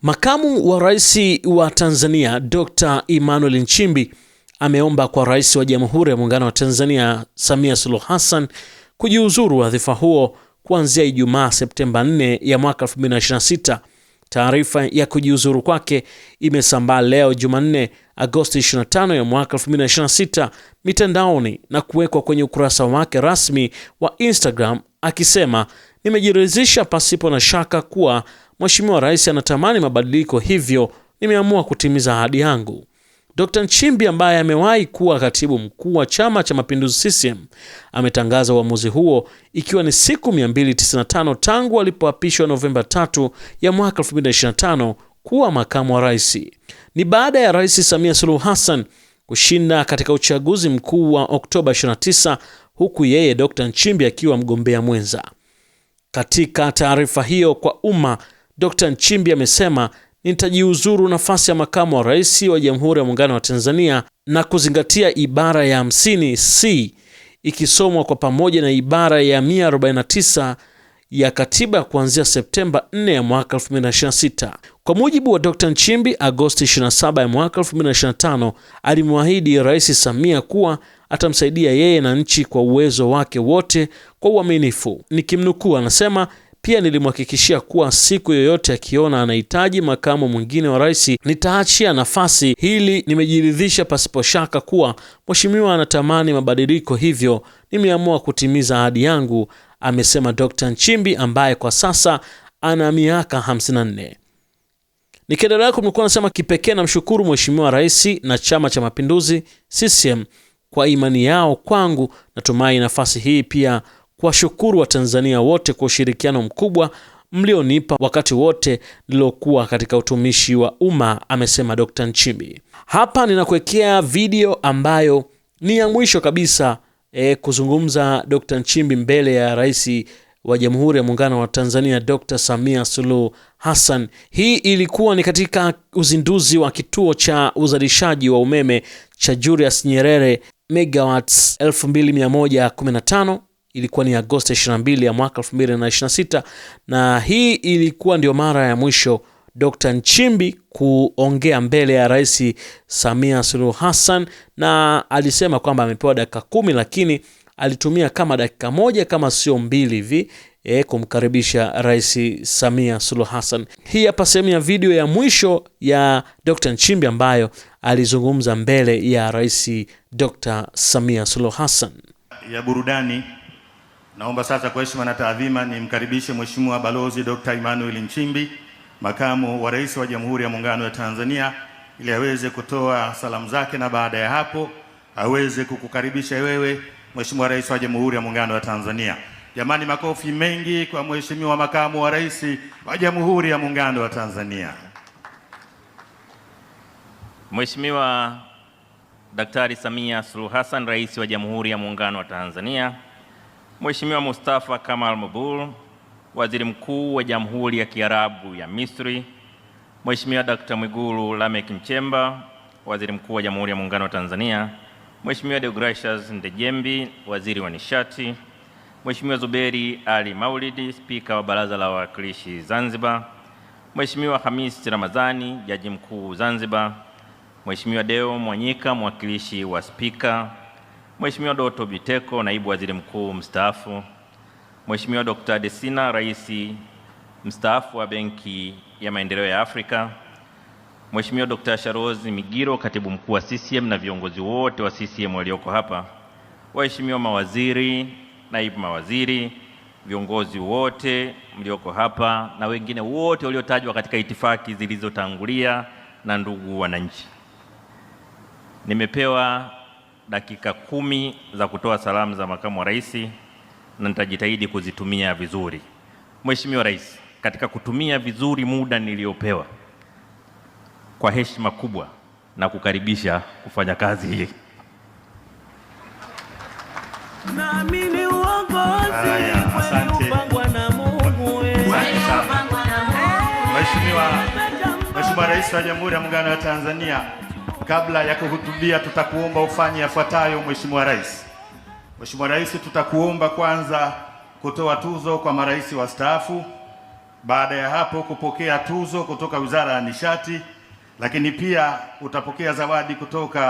Makamu wa Rais wa Tanzania Dr. Emmanuel Nchimbi ameomba kwa Rais wa Jamhuri ya Muungano wa Tanzania Samia Suluhu Hassan kujiuzuru wadhifa huo kuanzia Ijumaa Septemba 4 ya mwaka 2026. Taarifa ya kujiuzuru kwake imesambaa leo Jumanne Agosti 25 ya mwaka 2026 mitandaoni na kuwekwa kwenye ukurasa wake rasmi wa Instagram akisema, nimejiridhisha pasipo na shaka kuwa Mheshimiwa Rais anatamani mabadiliko, hivyo nimeamua kutimiza ahadi yangu. Dr. Nchimbi ambaye amewahi kuwa katibu mkuu wa Chama cha Mapinduzi CCM ametangaza uamuzi huo ikiwa ni siku 295 tangu alipoapishwa Novemba 3 ya mwaka 2025 kuwa makamu wa rais. Ni baada ya Rais Samia Suluhu Hassan kushinda katika uchaguzi mkuu wa Oktoba 29 huku yeye Dr. Nchimbi akiwa mgombea mwenza. Katika taarifa hiyo kwa umma, Dr. Nchimbi amesema, nitajiuzuru nafasi ya makamu wa rais wa Jamhuri ya Muungano wa Tanzania na kuzingatia ibara ya 50C ikisomwa kwa pamoja na ibara ya 149 ya katiba kuanzia Septemba 4 ya mwaka 2026. Kwa mujibu wa Dr. Nchimbi, Agosti 27 ya mwaka 2025 alimwahidi Rais Samia kuwa atamsaidia yeye na nchi kwa uwezo wake wote kwa uaminifu. Nikimnukuu anasema, pia nilimhakikishia kuwa siku yoyote akiona anahitaji makamu mwingine wa rais nitaachia nafasi. Hili nimejiridhisha pasipo shaka kuwa mheshimiwa anatamani mabadiliko, hivyo nimeamua kutimiza ahadi yangu, amesema Dr. Nchimbi ambaye kwa sasa ana miaka 54. Nikiendelea kumekuwa nasema, kipekee namshukuru Mheshimiwa Rais na Chama cha Mapinduzi CCM kwa imani yao kwangu. Natumai nafasi hii pia kuwashukuru wa Tanzania wote kwa ushirikiano mkubwa mlionipa wakati wote nilokuwa katika utumishi wa umma, amesema Dr. Nchimbi. Hapa ninakuwekea video ambayo ni ya mwisho kabisa kuzungumza Dr. Nchimbi mbele ya Rais wa Jamhuri ya Muungano wa Tanzania Dr. Samia Suluhu Hassan. Hii ilikuwa ni katika uzinduzi wa kituo cha uzalishaji wa umeme cha Julius Nyerere megawatts 2115. Ilikuwa ni Agosti 22 ya mwaka 2026, na hii ilikuwa ndio mara ya mwisho Dr. Nchimbi kuongea mbele ya Rais Samia Suluhu Hassan, na alisema kwamba amepewa dakika 10 lakini alitumia kama dakika 1 kama sio 2 hivi kumkaribisha Rais Samia Suluhu Hassan. Hii hapa sehemu ya video ya mwisho ya Dr. Nchimbi ambayo alizungumza mbele ya Rais Dr. Samia Suluhu Hassan. Ya burudani, naomba sasa kwa heshima na taadhima nimkaribishe Mheshimiwa Balozi Dr. Emmanuel Nchimbi, makamu wa rais wa Jamhuri ya Muungano wa Tanzania, ili aweze kutoa salamu zake na baada ya hapo aweze kukukaribisha wewe Mheshimiwa Rais wa Jamhuri ya Muungano wa Tanzania. Jamani, makofi mengi kwa Mheshimiwa makamu wa rais wa Jamhuri ya Muungano wa Tanzania. Mheshimiwa Daktari Samia Suluhu Hassan, Rais wa Jamhuri ya Muungano wa Tanzania. Mheshimiwa Mustafa Kamal Mabul, Waziri Mkuu wa Jamhuri ya Kiarabu ya Misri. Mheshimiwa Dr. Mwigulu Lameck Nchemba, Waziri Mkuu wa Jamhuri ya Muungano wa Tanzania. Mheshimiwa Deogratias Ndejembi, Waziri wa Nishati. Mheshimiwa Zuberi Ali Maulidi, Spika wa Baraza la Wawakilishi Zanzibar. Mheshimiwa Hamis Ramadhani, Jaji Mkuu Zanzibar. Mheshimiwa Deo Mwanyika, mwakilishi wa Spika. Mheshimiwa Doto Biteko, Naibu Waziri Mkuu mstaafu. Mheshimiwa Dr. Desina, Rais mstaafu wa Benki ya Maendeleo ya Afrika. Mheshimiwa Dr. Sharozi Migiro, Katibu Mkuu wa CCM na viongozi wote wa CCM walioko hapa. Waheshimiwa mawaziri, naibu mawaziri, viongozi wote mlioko hapa na wengine wote waliotajwa katika itifaki zilizotangulia, na ndugu wananchi. Nimepewa dakika 10 za kutoa salamu za makamu wa rais na nitajitahidi kuzitumia vizuri. Mheshimiwa Rais, katika kutumia vizuri muda niliopewa, kwa heshima kubwa na kukaribisha kufanya kazi hii. Naamini uongozi upangwa na Mungu. Mheshimiwa Rais wa Jamhuri ya Muungano wa Tanzania, kabla ya kuhutubia tutakuomba ufanye yafuatayo. Mheshimiwa Rais. Mheshimiwa Rais, tutakuomba kwanza kutoa tuzo kwa marais wastaafu, Baada ya hapo kupokea tuzo kutoka Wizara ya Nishati, lakini pia utapokea zawadi kutoka